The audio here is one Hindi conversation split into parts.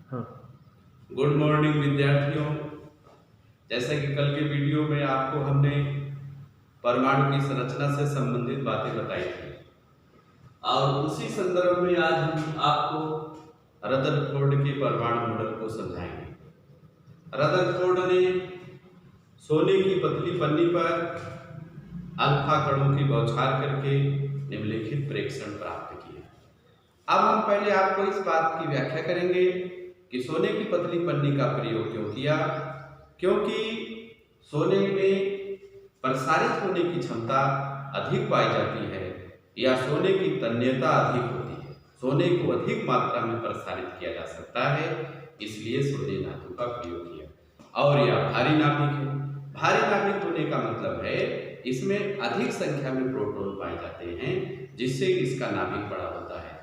हाँ। गुड मॉर्निंग विद्यार्थियों। जैसे कि कल के वीडियो में आपको हमने परमाणु की संरचना से संबंधित बातें बताई थी और उसी संदर्भ में आज हम आपको रदरफोर्ड के परमाणु मॉडल को समझाएंगे। रदरफोर्ड ने सोने की पतली पन्नी पर अल्फा कणों की बौछार करके निम्नलिखित प्रेक्षण प्राप्त किए। अब हम पहले आपको इस बात की व्याख्या करेंगे कि सोने की पतली पन्नी का प्रयोग क्यों किया। क्योंकि सोने में प्रसारित होने की क्षमता अधिक पाई जाती है या सोने की तन्यता अधिक होती है, सोने को अधिक मात्रा में प्रसारित किया जा सकता है, इसलिए सोने धातु का प्रयोग किया। और यह भारी नाभिक है। भारी नाभिक होने का मतलब है इसमें अधिक संख्या में प्रोटॉन पाए जाते हैं, जिससे इसका नाभिक बड़ा होता है।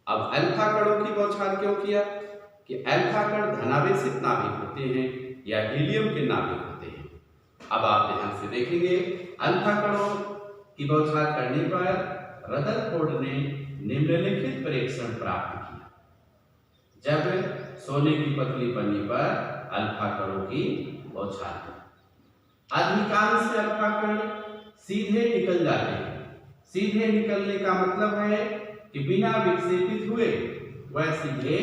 अब अल्फा कणों की बौछार क्यों किया कि अल्फा कण धनावेशित नाभिक होते हैं या हीलियम के नाभिक होते हैं। अब आप ध्यान से देखेंगे, अल्फा कणों की बौछार करने पर रदरफोर्ड ने निम्नलिखित प्रेक्षण प्राप्त किया। जब सोने की पतली पन्नी पर अल्फा कणों की बौछार की, अधिकांश अल्फा कण सीधे निकल जाते हैं। सीधे निकलने का मतलब है कि बिना विक्षेपित हुए वह सीधे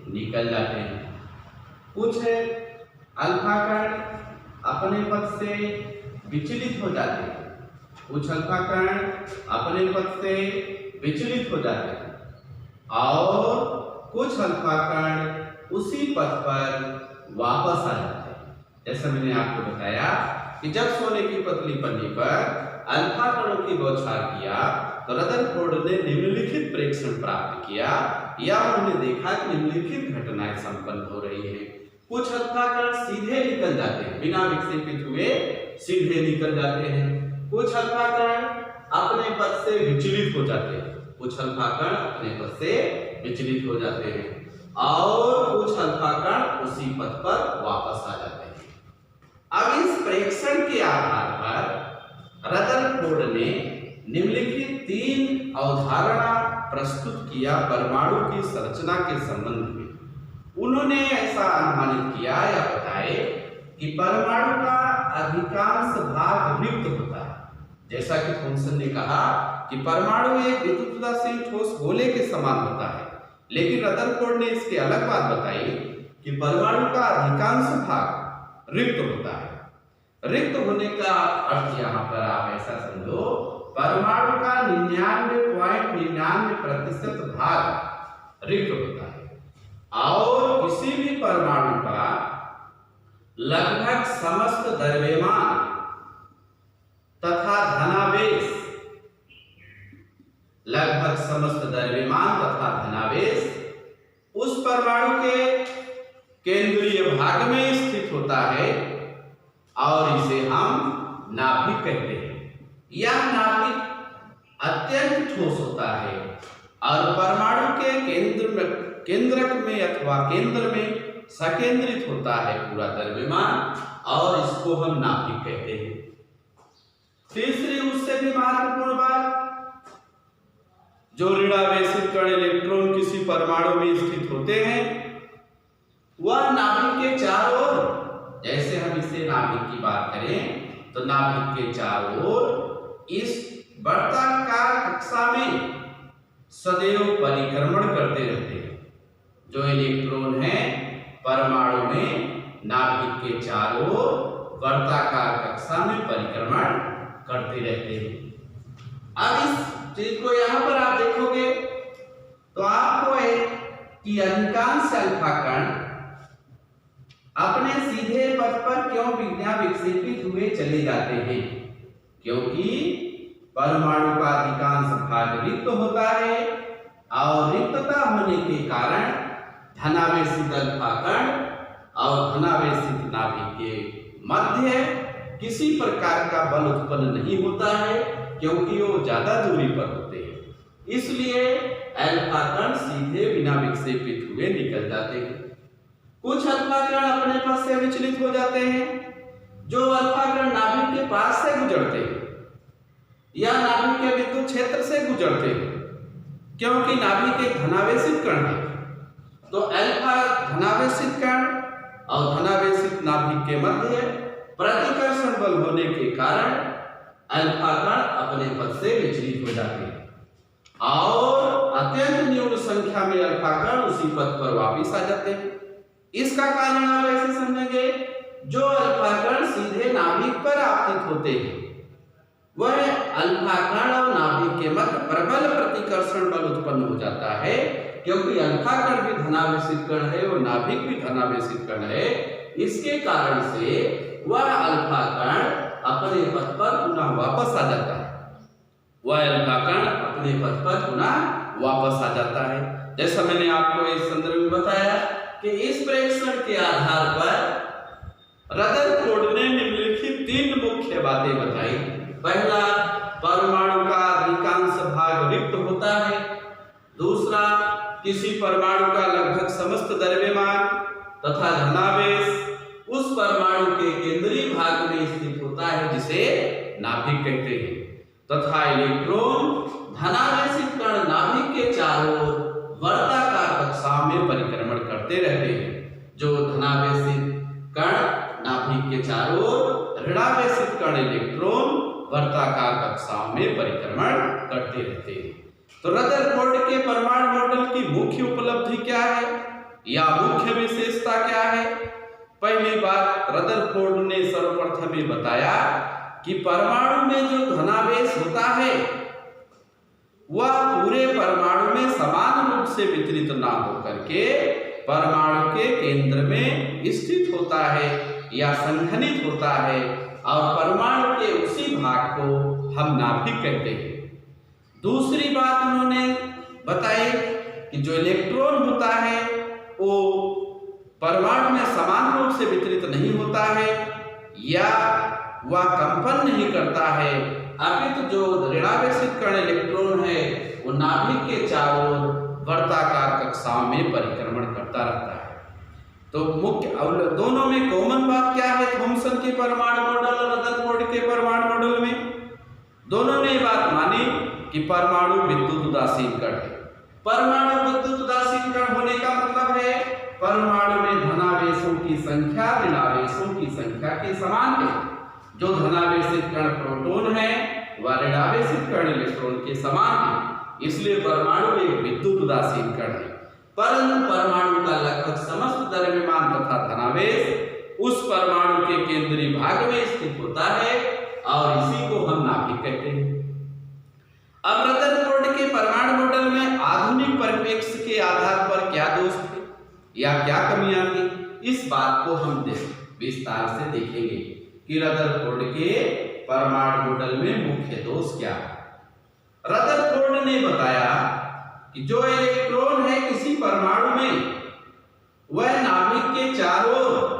निकल जाते हैं। कुछ अल्फा कण अपने पथ से विचलित हो जाते हैं, कुछ अल्फा कण अपने पथ से विचलित हो जाते हैं और कुछ अल्फा कण उसी पथ पर वापस आ जाते हैं। जैसा मैंने आपको बताया कि जब सोने की पतली पन्नी पर अल्फा कणों की बौछार किया तो रदरफोर्ड ने निम्नलिखित प्रेक्षण प्राप्त किया या उन्होंने देखा कि निम्नलिखित घटनाएं संपन्न हो रही हैं। कुछ अल्फा कण सीधे निकल जाते हैं, बिना विक्षेपित हुए सीधे निकल जाते हैं। कुछ अल्फा कण अपने पथ से विचलित हो जाते हैं, कुछ अल्फा कण अपने पथ से विचलित हो जाते हैं और कुछ अल्फा कण उसी पथ पर वापस आ जाते हैं। अब इस प्रेक्षण के आधार पर रदरफोर्ड ने निम्नलिखित तीन अवधारणा प्रस्तुत किया परमाणु की संरचना के संबंध में। उन्होंने ऐसा अनुमानित किया या बताए कि परमाणु का अधिकांश भाग रिक्त होता है। जैसा कि थॉमसन ने कहा कि परमाणु एक विद्युतशील ठोस गोले के समान होता है, लेकिन रदरफोर्ड ने इसके अलग बात बताई कि परमाणु का अधिकांश भाग रिक्त होता है। रिक्त होने का अर्थ यहाँ पर आप ऐसा समझो, परमाणु का 99.99% भाग रिक्त होता है और किसी भी परमाणु का लगभग समस्त द्रव्यमान तथा धनावेश, लगभग समस्त द्रव्यमान तथा धनावेश उस परमाणु के केंद्रीय भाग में स्थित होता है और इसे हम नाभिक कहते हैं। यह नाभिक अत्यंत ठोस होता है और परमाणु के केंद्रक में अथवा केंद्र में सकेंद्रित होता है पूरा द्रव्यमान और इसको हम नाभिक कहते हैं। तीसरी उससे भी महत्वपूर्ण बात, जो ऋणावेशित कण इलेक्ट्रॉन किसी परमाणु में स्थित होते हैं वह नाभिक के चारों ओर, जैसे हम इसे नाभिक की बात करें तो नाभिक के चारों ओर इस वर्ताकार कक्षा में सदैव परिक्रमण करते रहते हैं। जो इलेक्ट्रॉन है परमाणु में नाभिक के चारों ओर वर्ताकार कक्षा में परिक्रमण करते रहते हैं। अब इस चीज को यहाँ पर आप देखोगे तो आपको कि अधिकांश अल्फा कण अपने सीधे पथ पर क्यों बिना विक्षेपित हुए चले जाते हैं, क्योंकि परमाणु का अधिकांश भाग रिक्त होता है और रिक्तता होने के कारण धनावेशित अल्फा कण और धनावेशित नाभिक के मध्य किसी प्रकार का बल उत्पन्न नहीं होता है, क्योंकि वो ज्यादा दूरी पर होते हैं। इसलिए अल्फा कण सीधे बिना विक्षेपित हुए निकल जाते हैं। कुछ अल्फा कण अपने पथ से विचलित हो जाते हैं। जो अल्फा कण नाभिक के पास से गुजरते हैं या नाभिक के विद्युत क्षेत्र से गुजरते हैं, क्योंकि नाभिक एक धनावेशित कण है, तो अल्फा धनावेशित कण और धनावेशित नाभिक के मध्य प्रतिकर्षण बल होने के कारण अल्फा कण अपने पद से विचलित हो जाते हैं और अत्यंत न्यून संख्या में अल्फा कण उसी पद पर वापस आ जाते हैं। इसका कारण आप ऐसे समझेंगे, जो अल्फा कण सीधे नाभिक पर आपतित होते हैं वह अल्फा कण और नाभिक के मध्य प्रबल प्रतिकर्षण बल उत्पन्न हो जाता है, क्योंकि अल्फा कण भी धनावेशित कण है और नाभिक भी धनावेशित कण है। इसके कारण से वह अल्फा कण अपने पद पर पुनः वापस आ जाता है, वह अल्फा कण अपने पद पर पुनः वापस आ जाता है। जैसा मैंने आपको इस संदर्भ में बताया कि इस प्रेक्षण के आधार पर रदरफोर्ड ने निम्नलिखित 3 मुख्य बातें बताई। पहला, परमाणु का अधिकांश भाग रिक्त होता है। दूसरा, किसी परमाणु का लगभग समस्त द्रव्यमान तथा धनावेश उस परमाणु के केंद्रीय भाग में स्थित होता है, जिसे नाभिक कहते हैं, तथा इलेक्ट्रॉन धनावेशित कण नाभिक के चारों ओर वर्ताकार कक्षाओं में परिक्रमण करते रहते हैं। जो धनावेशित कण नाभिक के चारों ओर, ऋणावेशित कण इलेक्ट्रॉन वर्ताकार कक्षाओं में परिक्रमण करते रहते हैं। तो रदरफोर्ड के परमाणु मॉडल की मुख्य उपलब्धि क्या है या मुख्य विशेषता क्या है? पहली बात, रदरफोर्ड ने सर्वप्रथम ये बताया कि परमाणु में जो धनावेश होता है वह पूरे परमाणु में समान रूप से वितरित ना होकर के परमाणु के केंद्र में स्थित होता है या संघनित होता है, और परमाणु के उसी भाग को हम नाभिक कहते हैं। दूसरी बात उन्होंने बताई कि जो इलेक्ट्रॉन होता है वो परमाणु में समान रूप से वितरित नहीं होता है या वह कंपन नहीं करता है, अपितु जो ऋणावेशित कण इलेक्ट्रॉन है वो नाभिक के चारों ओर वर्ताकार कक्षाओं में परिक्रमण करता रहता है। तो मुख्य दोनों में कॉमन बात क्या है? थॉमसन के परमाणु मॉडल और रदरफोर्ड के परमाणु मॉडल में दोनों ने बात मानी कि परमाणु विद्युत उदासीन कण है। परमाणु विद्युत उदासीन कण होने का मतलब है परमाणु में धनावेशों की संख्या ऋणावेशों की संख्या के समान है। जो धनावेशित कण प्रोटॉन है वह ऋणावेशित कण इलेक्ट्रॉन के समान है, इसलिए परमाणु एक विद्युत उदासीन कण है। परंतु परमाणु का लगभग समस्त द्रव्यमान तथा धनावेश उस परमाणु के केंद्रीय भाग में स्थित होता है और इसी को हम नाभिक कहते हैं। अब रदरफोर्ड के परमाणु मॉडल में आधुनिक परिप्रेक्ष्य के आधार पर क्या दोष थे या क्या कमियां थी, इस बात को हम विस्तार से देखेंगे कि रदरफोर्ड के परमाणु मॉडल में मुख्य दोष क्या है। रदरफोर्ड ने बताया कि जो इलेक्ट्रॉन है किसी परमाणु में वह नाभिक के चारों ओर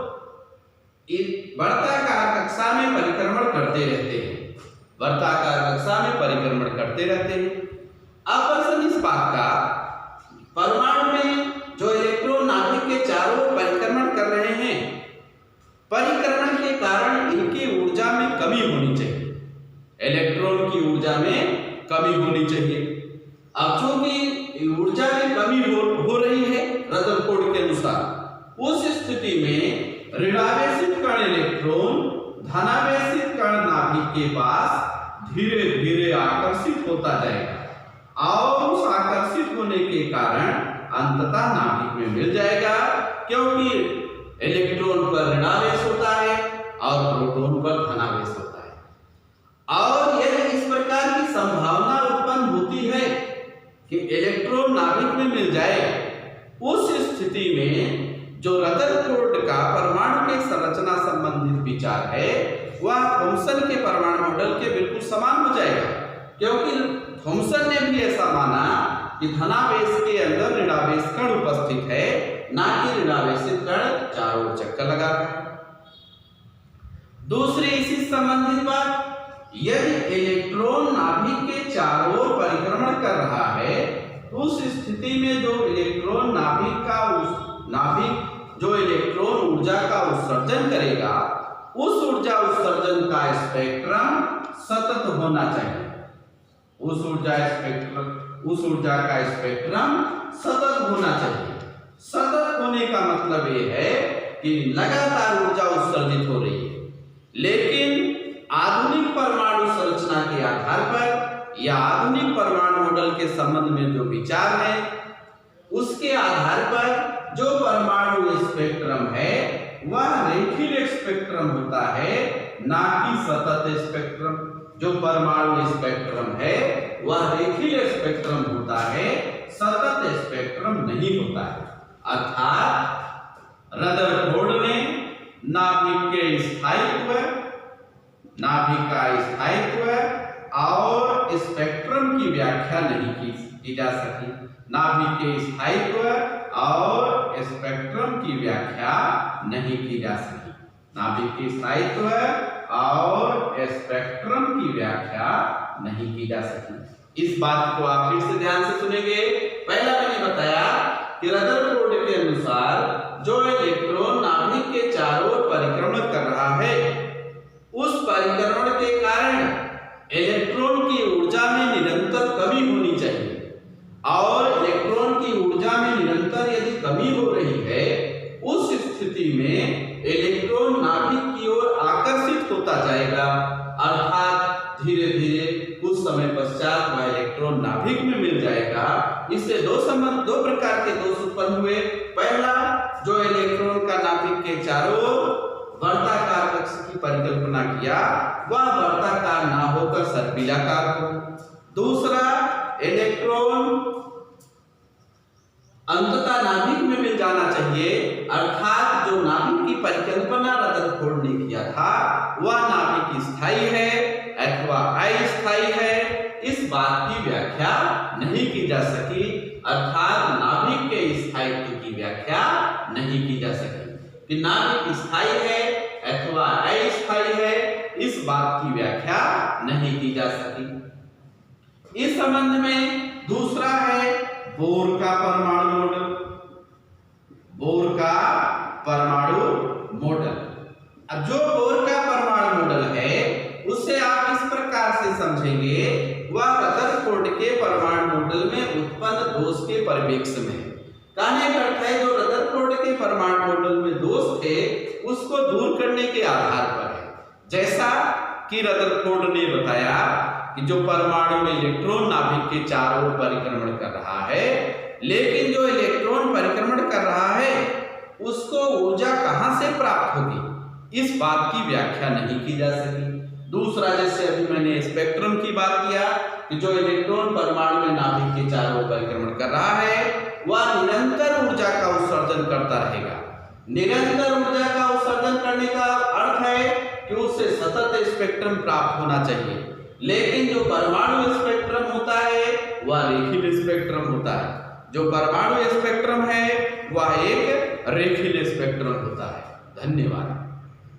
वर्ताकार कक्षा में परिक्रमण करते रहते हैं, वर्ताकार कक्षा में परिक्रमण करते रहते हैं। अब प्रश्न इस बात का, परमाणु में जो इलेक्ट्रॉन नाभिक के चारों ओर परिक्रमण कर रहे हैं, परिक्रमण के कारण इनकी ऊर्जा में कमी होनी चाहिए, इलेक्ट्रॉन की ऊर्जा में कमी होनी चाहिए। अब चूंकि ऊर्जा में कमी हो रही है रदरफोर्ड के अनुसार, उस स्थिति में ऋणावेशित कण इलेक्ट्रॉन धनावेशित कण नाभिक के पास धीरे धीरे आकर्षित होता जाएगा और उस आकर्षित होने के कारण अंततः नाभिक में मिल जाएगा, क्योंकि इलेक्ट्रॉन पर ऋणावेश होता है और प्रोटॉन पर धनावेश होता है। और यह इस प्रकार की संभावना उत्पन्न होती है कि इलेक्ट्रॉन नाभिक में मिल जाए। उस स्थिति में जो रदरफोर्ड का परमाणु के संरचना संबंधित विचार है वह थॉमसन के परमाणु मॉडल के बिल्कुल समान हो जाएगा, क्योंकि थॉमसन ने भी ऐसा माना कि धनावेश के अंदर ऋणावेश कण उपस्थित है, ना कि ऋणावेशित कण चारों ओर चक्कर लगा रहा है। दूसरी इसी संबंधित बात, यदि इलेक्ट्रॉन नाभिक के चारों ओर परिक्रमण कर रहा है तो उस स्थिति में जो इलेक्ट्रॉन नाभिक जो इलेक्ट्रॉन ऊर्जा का उत्सर्जन करेगा, उस ऊर्जा उत्सर्जन का स्पेक्ट्रम सतत होना चाहिए। उस ऊर्जा का स्पेक्ट्रम सतत होना चाहिए। सतत होने का मतलब ये है कि लगातार ऊर्जा उत्सर्जित हो रही है। लेकिन आधुनिक परमाणु संरचना के आधार पर या आधुनिक परमाणु मॉडल के संबंध में जो विचार है उसके आधार पर जो परमाणु स्पेक्ट्रम है वह रेखीय स्पेक्ट्रम होता है, ना कि सतत स्पेक्ट्रम। जो परमाणु स्पेक्ट्रम है वह रेखीय स्पेक्ट्रम होता है, सतत स्पेक्ट्रम नहीं होता है। अर्थात रदरफोर्ड ने नाभिक के स्थायित्व, नाभिक का स्थायित्व और स्पेक्ट्रम की व्याख्या नहीं की जा सकी। नाभिक के स्थायित्व और स्पेक्ट्रम की व्याख्या नहीं की जा सकी। नाभिक के स्थायित्व और स्पेक्ट्रम की व्याख्या नहीं की जा सकी। इस बात को आप फिर से ध्यान से सुनेंगे। पहला मैंने बताया कि रदरफोर्ड के अनुसार जो इलेक्ट्रॉन नाभिक के चारों ओर परिक्रमण कर रहा है, उस परिक्रमण के कारण इलेक्ट्रॉन की ऊर्जा में निरंतर कमी होनी चाहिए और इलेक्ट्रॉन की ऊर्जा में निरंतर यदि कमी हो रही है, उस स्थिति में इलेक्ट्रॉन नाभिक की ओर आकर्षित होता जाएगा। अर्थात धीरे धीरे कुछ समय पश्चात वह इलेक्ट्रॉन नाभिक में मिल जाएगा। इससे दो प्रकार के दोष उत्पन्न हुए। पहला, जो इलेक्ट्रॉन का नाभिक के चारों ओर वर्ताकार कक्ष की परिकल्पना किया वह वर्ताकार ना होकर सर्पिलाकार हो। दूसरा, इलेक्ट्रॉन अंततः नाभिक में मिल जाना चाहिए। अर्थात जो नाभिक की परिकल्पना रदरफोर्ड ने किया था वह नाभिक स्थायी है अथवा अस्थायी है, इस बात की व्याख्या नहीं की जा सकी। अर्थात नाभिक के स्थायित्व की व्याख्या नहीं की जा सकी कि नाभिक स्थायी है अथवा अस्थायी है, इस बात की व्याख्या नहीं की जा सकी। इस संबंध में दूसरा है बोर का परमाणु मॉडल। बोर का परमाणु मॉडल, अब जो बोर का परमाणु मॉडल है उसे आप इस प्रकार से समझेंगे, वह रदरफोर्ड के परमाणु मॉडल में उत्पन्न दोष के परिप्रेक्ष्य में। कहने का अर्थ है जो रदरफोर्ड के परमाणु मॉडल में दोष थे उसको दूर करने के आधार पर है। जैसा कि रदरफोर्ड ने बताया कि जो परमाणु में इलेक्ट्रॉन नाभिक के चारों ओर परिक्रमण कर रहा है, लेकिन जो इलेक्ट्रॉन परिक्रमण कर रहा है उसको ऊर्जा कहां से प्राप्त होगी, इस बात की व्याख्या नहीं की जा सकी। दूसरा, जैसे अभी मैंने स्पेक्ट्रम की बात किया कि जो इलेक्ट्रॉन परमाणु में नाभिक के चारों ओर परिक्रमण कर रहा है वह निरंतर ऊर्जा का उत्सर्जन करता रहेगा। निरंतर ऊर्जा का उत्सर्जन करने का अर्थ है कि उससे सतत स्पेक्ट्रम प्राप्त होना चाहिए। लेकिन जो परमाणु स्पेक्ट्रम होता है वह रेखीय स्पेक्ट्रम होता है। जो परमाणु स्पेक्ट्रम है वह एक रेखीय स्पेक्ट्रम होता है। धन्यवाद।